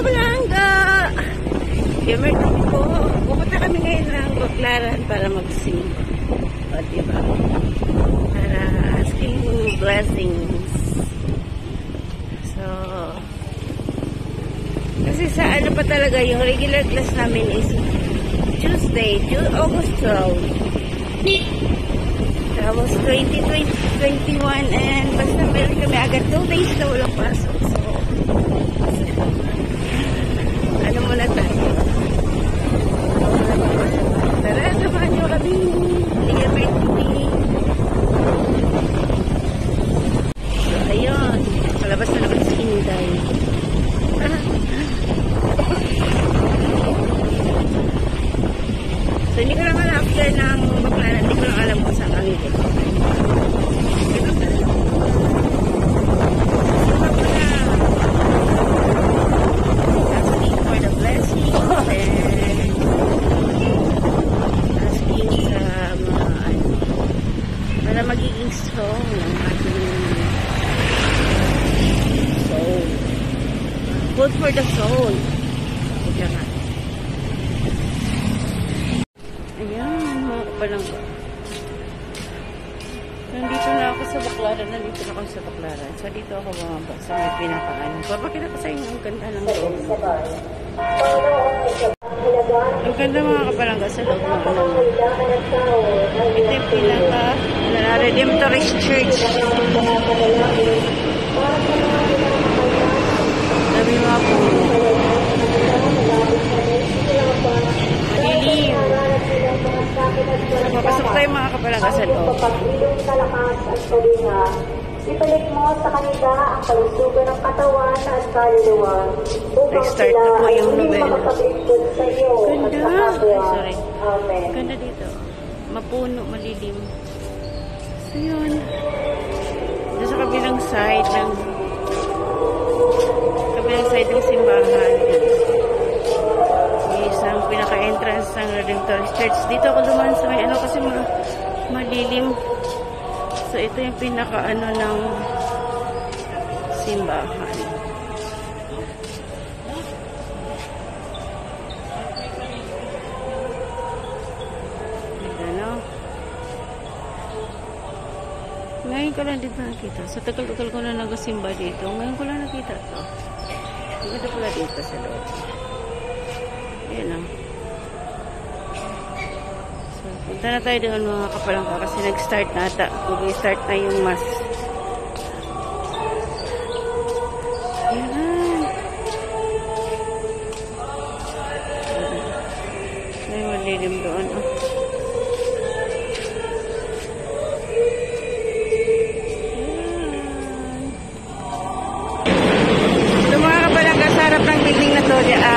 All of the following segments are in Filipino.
Kabalanga! Gamer kami po. Pupunta kami ngayon ng Baclaran para mag-sing. O, diba? Para asking blessings. So, kasi sa ano pa talaga, yung regular class namin is Tuesday, August 12. Tapos 2021 and basta meron kami agad 2 days na walang pasok. So, ano muna tayo? Tara, samahan nyo kami. Gamer TV. So, ayun. Palabas na naman si Inday. So, hindi ko naman after ng Baclaran, hindi ko lang alam kung saan kami dito. Asking for the blessing and asking sa mga para magiging strong ng ating soul. Food for the soul. Ito nga. Ayan, mga kapalangga. Nandito na ako sa Baclaran. Nandito na ako sa Baclaran. So, dito ako bumaba sa may pinakaano. Papakita ko sa inyo ang ganda ng loob. Ang ganda mga kapalangga sa loob ng ano. Ito yung pinaka Redemptorist Church. Sabi mga po. Malilim. Papasok tayo mga kapalangga sa loob. Ibalik mo sa kanila ang kalusugan ng katawan at kaluluwa. Nag-start na po yung novela. Ganda. Sorry. Amen. Ganda dito. Mapuno, malilim. So yun. Dito sa kabilang side ng simbahan. Isang pinaka-entrance ng Redemptorist Church. Dito ako dumaan sa may ano kasi malilim. So, ito yung pinaka-ano ng simbahan. Ano? Ngayon ko lang dito nakita. Sa tagal-tagal ko na nag-simba dito. Ngayon ko lang nakita ito. Maganda pala dito sa loob. Ayan lang. So, punta na tayo doon mga kapalangga kasi nag-start na ata. Mag-start na yung mass. Ayan. May malilim doon. Oh.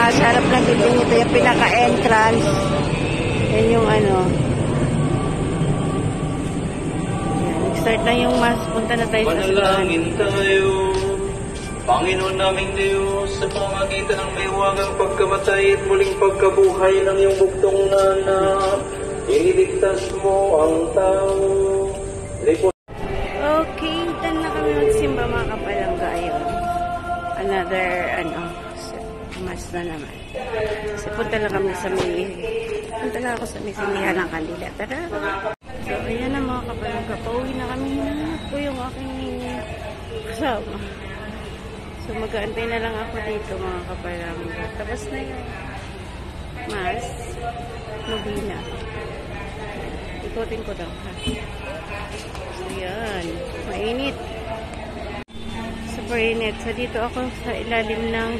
Sa harap ng building ito yung pinaka-entrance. Yan yung ano. Yan, nag-start na yung mass. Punta na tayo sa Manalangin tayo, Panginoon naming Diyos, sa pamagitan ng maywagang pagkamatay at muling pagkabuhay ng iyong bugtong na anak, iniligtas mo ang tao. Okay, done na kami magsimba mga kapalangga. Ayun. Another, mas na naman. Kasi punta lang kami sa punta lang ako sa may sinihan ng kandila. Tara! So, ayan na mga kapalangga. Pauwi na kami. Hinahanap ko yung aking kasama. So, mag-aantay na lang ako dito mga kapalangga. Tapos na yung mas nobina. Ikotin ko daw. So, yan. Mainit. Super init. So, dito ako sa ilalim ng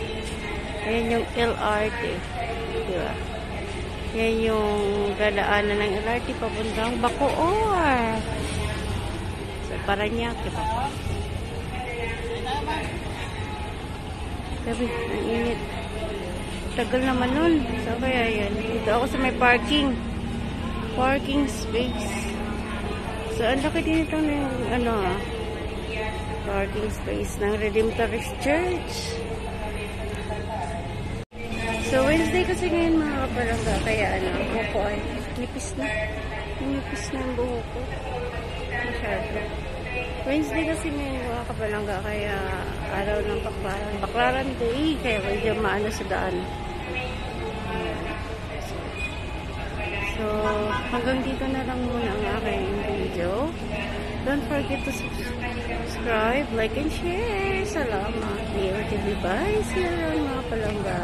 ayan yung LRT. Diba? Yan yung dadaanan ng LRT papuntang Bacoor. So, Paranaque pa. Sabi, ang init. Tagal naman nun. So, kaya yan. Dito ako sa may parking. Parking space. So, ang laki din ito ng parking space ng Redemptorist Church. So, Wednesday kasi ngayon mga kapalangga. Kaya ako po ay nipis na. Nipis na yung buho ko. Masyado. Wednesday kasi may mga kapalangga. Kaya araw ng Baklaran Day, kaya medyo maano sa daan. So, hanggang dito na lang muna ang aking video. Don't forget to subscribe, like, and share. Salamat. TV. Bye. See you around mga palangga.